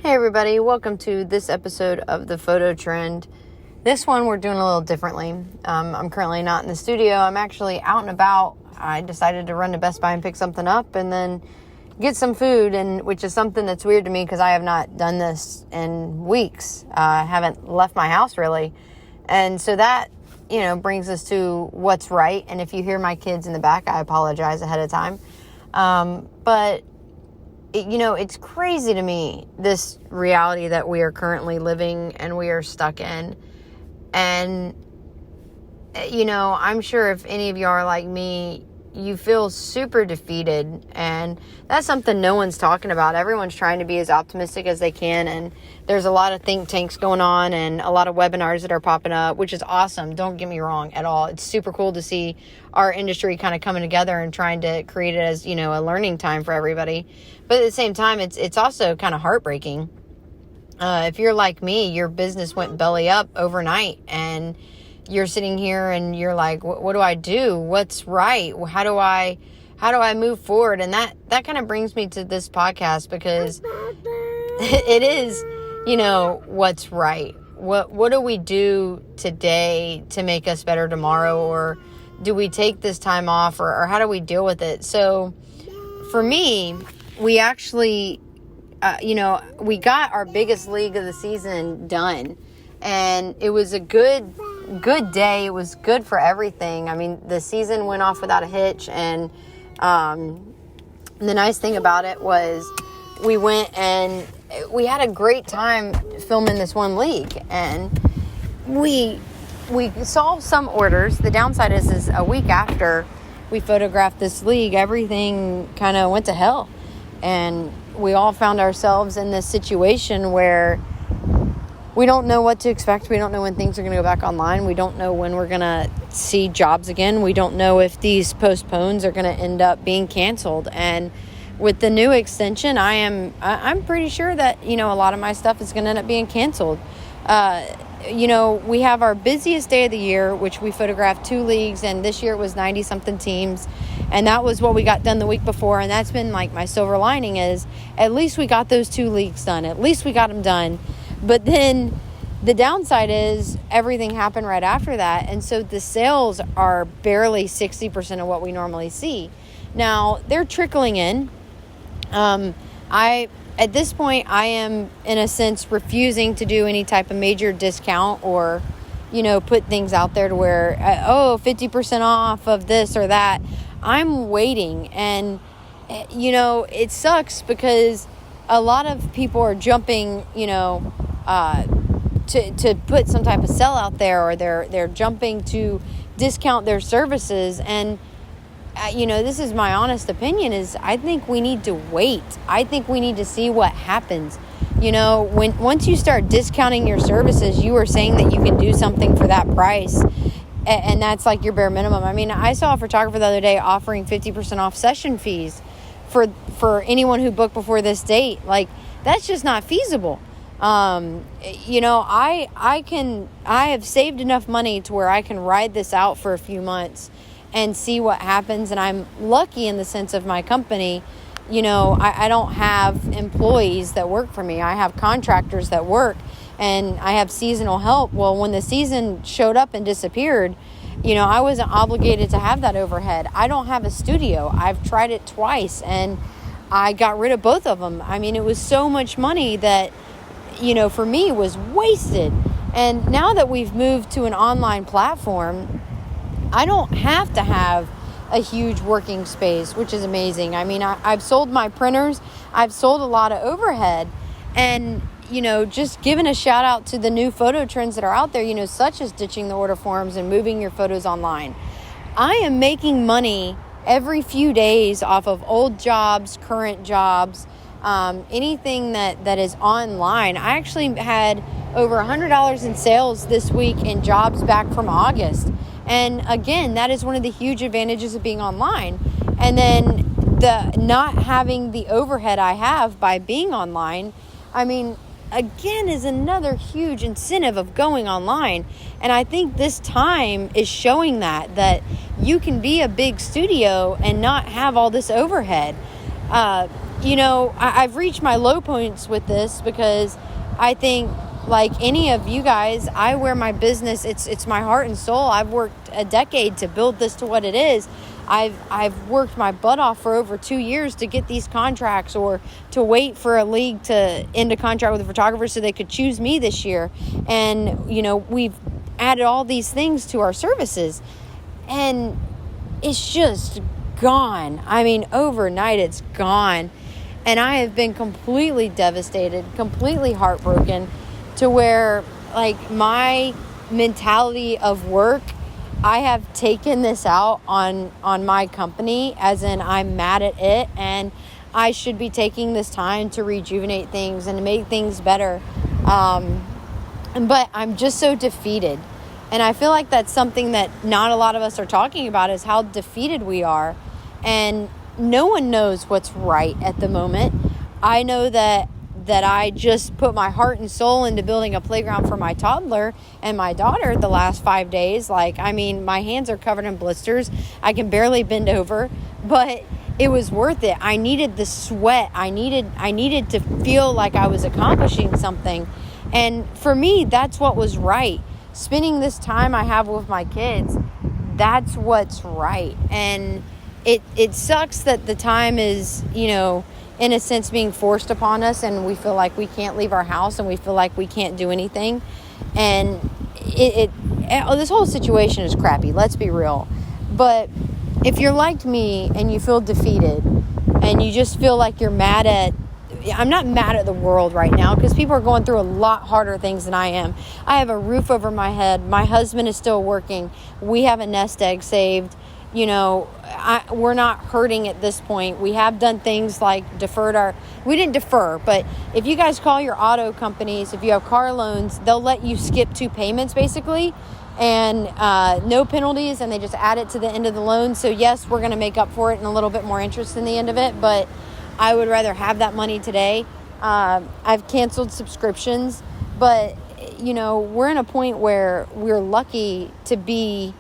Hey everybody, welcome to this episode of The Photo Trend. This one we're doing a little differently. I'm currently not in the studio. I'm actually out and about. I decided to run to Best Buy and pick something up and then get some food, and which is something that's weird to me because I have not done this in weeks. I haven't left my house really. And so that, brings us to what's right. And if you hear my kids in the back, I apologize ahead of time. But it's crazy to me, this reality that we are currently living and we are stuck in. And, I'm sure if any of you are like me, you feel super defeated. And that's something no one's talking about. Everyone's trying to be as optimistic as they can. And there's a lot of think tanks going on and a lot of webinars that are popping up, which is awesome. Don't get me wrong at all. It's super cool to see our industry kind of coming together and trying to create it as, a learning time for everybody. But at the same time, it's also kind of heartbreaking. If you're like me, your business went belly up overnight and you're sitting here and you're like, what do I do? What's right? How do I move forward? And that kind of brings me to this podcast because it is, what's right. What do we do today to make us better tomorrow? Or do we take this time off or how do we deal with it? So for me, we actually, we got our biggest league of the season done, and it was a good day. It was good for everything. I mean, the season went off without a hitch, and the nice thing about it was we went and we had a great time filming this one league, and we solved some orders. The downside is a week after we photographed this league, everything kind of went to hell. And we all found ourselves in this situation where we don't know what to expect. We don't know when things are going to go back online. We don't know when we're going to see jobs again. We don't know if these postpones are going to end up being canceled. And with the new extension, I'm pretty sure that, a lot of my stuff is going to end up being canceled. We have our busiest day of the year, which we photographed 2 leagues, and this year it was 90 something teams. And that was what we got done the week before. And that's been like my silver lining is at least we got those 2 leagues done. At least we got them done. But then the downside is everything happened right after that. And so the sales are barely 60% of what we normally see. Now they're trickling in. At this point, I am, in a sense, refusing to do any type of major discount or, put things out there to where, 50% off of this or that. I'm waiting. And, it sucks because a lot of people are jumping, to put some type of sell out there, or they're jumping to discount their services. And this is my honest opinion, is I think we need to wait. I think we need to see what happens. Once you start discounting your services, you are saying that you can do something for that price. And that's like your bare minimum. I mean, I saw a photographer the other day offering 50% off session fees for anyone who booked before this date. Like, that's just not feasible. I have saved enough money to where I can ride this out for a few months and see what happens. And I'm lucky in the sense of my company. I don't have employees that work for me. I have contractors that work, and I have seasonal help. Well, when the season showed up and disappeared, I wasn't obligated to have that overhead. I don't have a studio. I've tried it twice and I got rid of both of them. I mean, it was so much money that, for me was wasted. And now that we've moved to an online platform, I don't have to have a huge working space, which is amazing. I mean, I've sold my printers. I've sold a lot of overhead. And, just giving a shout out to the new photo trends that are out there, such as ditching the order forms and moving your photos online. I am making money every few days off of old jobs, current jobs, anything that is online. I actually had over $100 in sales this week in jobs back from August. And again, that is one of the huge advantages of being online. And then the not having the overhead I have by being online, I mean, again, is another huge incentive of going online. And I think this time is showing that you can be a big studio and not have all this overhead. I've reached my low points with this because I think, like any of you guys, I wear my business. It's my heart and soul. I've worked a decade to build this to what it is. I've worked my butt off for over 2 years to get these contracts, or to wait for a league to end a contract with a photographer so they could choose me this year. And, we've added all these things to our services, and it's just gone. I mean, overnight it's gone. And I have been completely devastated, completely heartbroken, to where, like, my mentality of work, I have taken this out on my company, as in I'm mad at it, and I should be taking this time to rejuvenate things and to make things better. But I'm just so defeated. And I feel like that's something that not a lot of us are talking about, is how defeated we are. And no one knows what's right at the moment. I know that I just put my heart and soul into building a playground for my toddler and my daughter the last 5 days. Like, I mean, my hands are covered in blisters. I can barely bend over, but it was worth it. I needed the sweat. I needed to feel like I was accomplishing something. And for me, that's what was right. Spending this time I have with my kids, that's what's right. And it sucks that the time is, in a sense, being forced upon us, and we feel like we can't leave our house, and we feel like we can't do anything. And this whole situation is crappy, let's be real. But if you're like me and you feel defeated and you just feel like you're I'm not mad at the world right now, because people are going through a lot harder things than I am. I have a roof over my head. My husband is still working. We have a nest egg saved. We're not hurting at this point. We have done things like we didn't defer, but if you guys call your auto companies, if you have car loans, they'll let you skip 2 payments basically, and no penalties, and they just add it to the end of the loan. So yes, we're going to make up for it and a little bit more interest in the end of it, but I would rather have that money today. I've canceled subscriptions, but we're in a point where we're lucky to be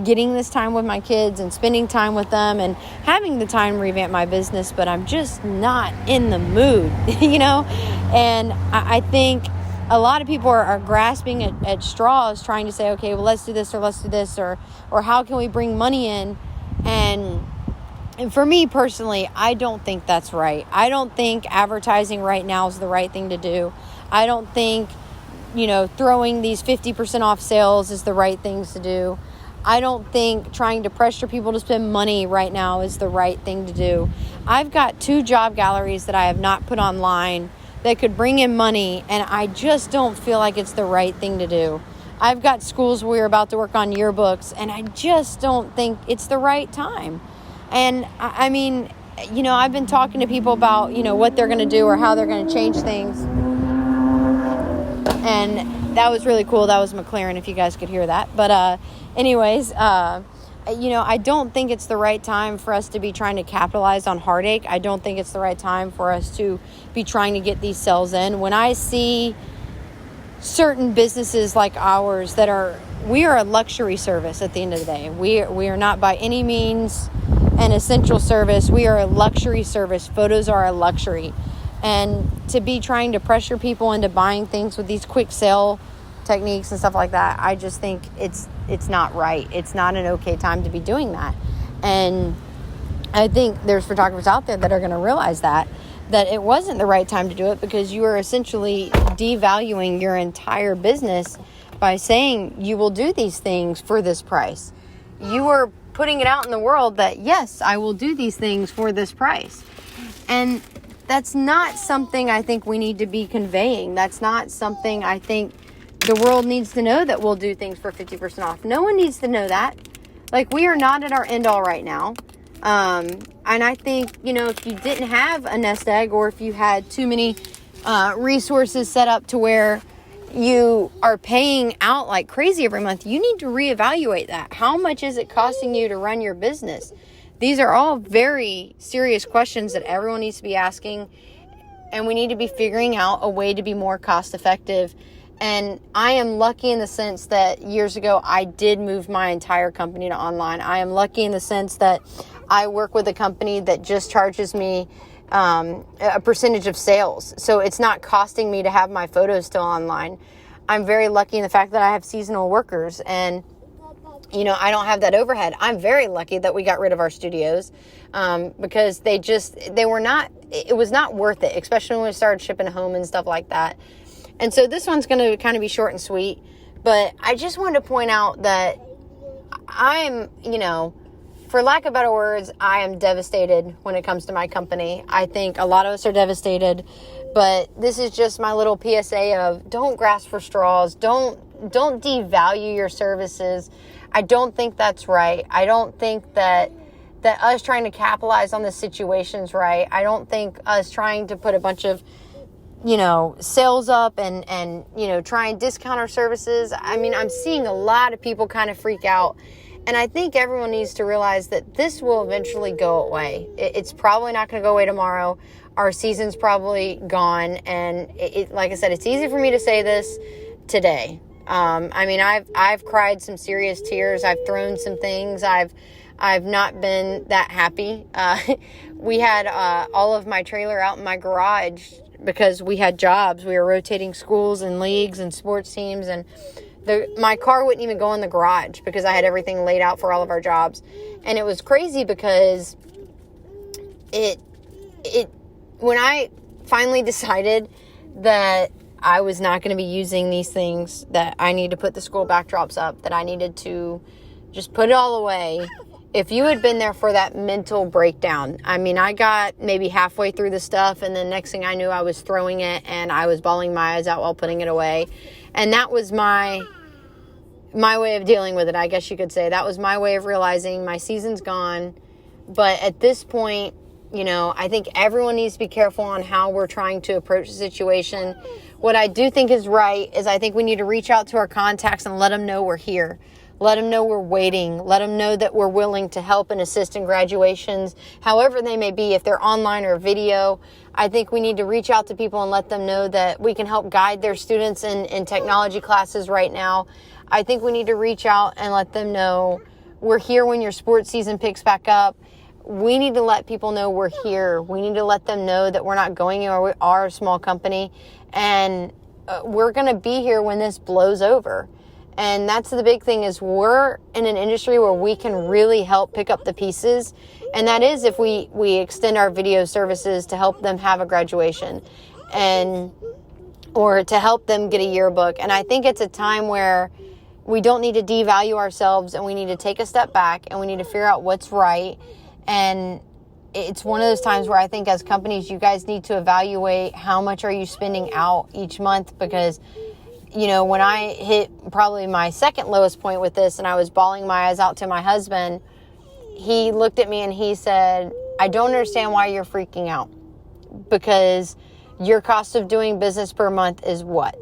getting this time with my kids and spending time with them and having the time to revamp my business, but I'm just not in the mood, and I think a lot of people are grasping at straws, trying to say, okay, well, let's do this, or how can we bring money in? And for me personally, I don't think that's right. I don't think advertising right now is the right thing to do. I don't think, throwing these 50% off sales is the right things to do. I don't think trying to pressure people to spend money right now is the right thing to do. I've got 2 job galleries that I have not put online that could bring in money, and I just don't feel like it's the right thing to do. I've got schools where we're about to work on yearbooks, and I just don't think it's the right time. And I mean, I've been talking to people about, what they're going to do or how they're going to change things. And that was really cool. That was McLaren, if you guys could hear that. But anyways, I don't think it's the right time for us to be trying to capitalize on heartache. I don't think it's the right time for us to be trying to get these sales in. When I see certain businesses like ours we are a luxury service at the end of the day. We are not by any means an essential service. We are a luxury service. Photos are a luxury. And to be trying to pressure people into buying things with these quick sale techniques and stuff like that, I just think it's not right. It's not an okay time to be doing that. And I think there's photographers out there that are going to realize that it wasn't the right time to do it, because you are essentially devaluing your entire business by saying you will do these things for this price. You are putting it out in the world that, yes, I will do these things for this price. And that's not something I think we need to be conveying. That's not something I think the world needs to know, that we'll do things for 50% off. No one needs to know that. Like, we are not at our end all right now. And I think, if you didn't have a nest egg, or if you had too many resources set up to where you are paying out like crazy every month, you need to reevaluate that. How much is it costing you to run your business? These are all very serious questions that everyone needs to be asking, and we need to be figuring out a way to be more cost effective. And I am lucky in the sense that years ago, I did move my entire company to online. I am lucky in the sense that I work with a company that just charges me a percentage of sales. So it's not costing me to have my photos still online. I'm very lucky in the fact that I have seasonal workers, and I don't have that overhead. I'm very lucky that we got rid of our studios because it was not worth it, especially when we started shipping home and stuff like that. And so this one's going to kind of be short and sweet, but I just wanted to point out that I'm, for lack of better words, I am devastated when it comes to my company. I think a lot of us are devastated, but this is just my little PSA of don't grasp for straws. Don't devalue your services. I don't think that's right. I don't think that us trying to capitalize on this situation is right. I don't think us trying to put a bunch of, sales up and try and discount our services. I mean, I'm seeing a lot of people kind of freak out. And I think everyone needs to realize that this will eventually go away. It's probably not going to go away tomorrow. Our season's probably gone. And like I said, it's easy for me to say this today. I've cried some serious tears. I've thrown some things. I've not been that happy. We had all of my trailer out in my garage because we had jobs. We were rotating schools and leagues and sports teams, and my car wouldn't even go in the garage because I had everything laid out for all of our jobs. And it was crazy because when I finally decided that I was not going to be using these things, that I need to put the school backdrops up, that I needed to just put it all away. If you had been there for that mental breakdown, I got maybe halfway through the stuff, and then next thing I knew, I was throwing it and I was bawling my eyes out while putting it away. And that was my way of dealing with it, I guess you could say. That was my way of realizing my season's gone. But at this point, I think everyone needs to be careful on how we're trying to approach the situation. What I do think is right is I think we need to reach out to our contacts and let them know we're here. Let them know we're waiting. Let them know that we're willing to help and assist in graduations, however they may be, if they're online or video. I think we need to reach out to people and let them know that we can help guide their students in technology classes right now. I think we need to reach out and let them know we're here when your sports season picks back up. We need to let people know we're here. We need to let them know that we're not going anywhere. We are a small company, and we're going to be here when this blows over. And that's the big thing, is we're in an industry where we can really help pick up the pieces. And that is if we extend our video services to help them have a graduation or to help them get a yearbook. And I think it's a time where we don't need to devalue ourselves, and we need to take a step back, and we need to figure out what's right. And it's one of those times where I think as companies, you guys need to evaluate how much are you spending out each month, because when I hit probably my second lowest point with this and I was bawling my eyes out to my husband, he looked at me and he said, I don't understand why you're freaking out, because your cost of doing business per month is what?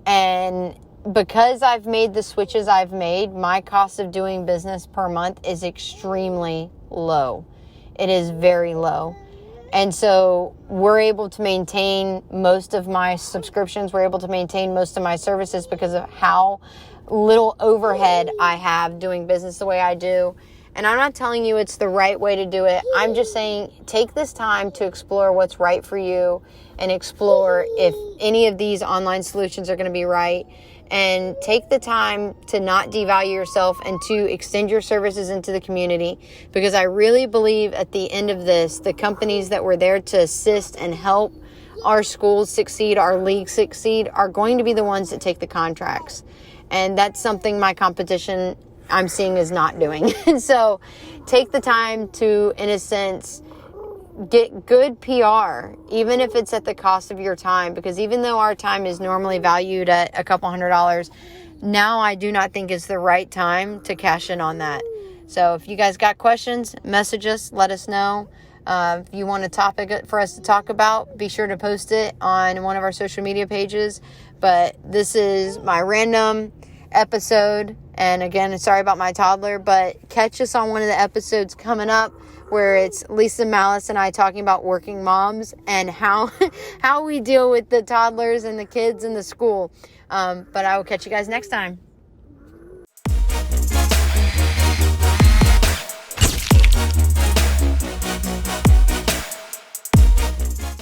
And because I've made the switches I've made, my cost of doing business per month is extremely low. It is very low. And so we're able to maintain most of my subscriptions. We're able to maintain most of my services because of how little overhead I have doing business the way I do. And I'm not telling you it's the right way to do it. I'm just saying take this time to explore what's right for you and explore if any of these online solutions are going to be right. And take the time to not devalue yourself and to extend your services into the community, because I really believe at the end of this, the companies that were there to assist and help our schools succeed, our league succeed, are going to be the ones that take the contracts. And that's something my competition I'm seeing is not doing. So take the time to, in a sense, get good PR, even if it's at the cost of your time, because even though our time is normally valued at a couple $100, now I do not think it's the right time to cash in on that. So if you guys got questions, message us, let us know. If you want a topic for us to talk about, be sure to post it on one of our social media pages. But this is my random episode. And again, sorry about my toddler, but catch us on one of the episodes coming up where it's Lisa Malice and I talking about working moms and how we deal with the toddlers and the kids in the school. But I will catch you guys next time.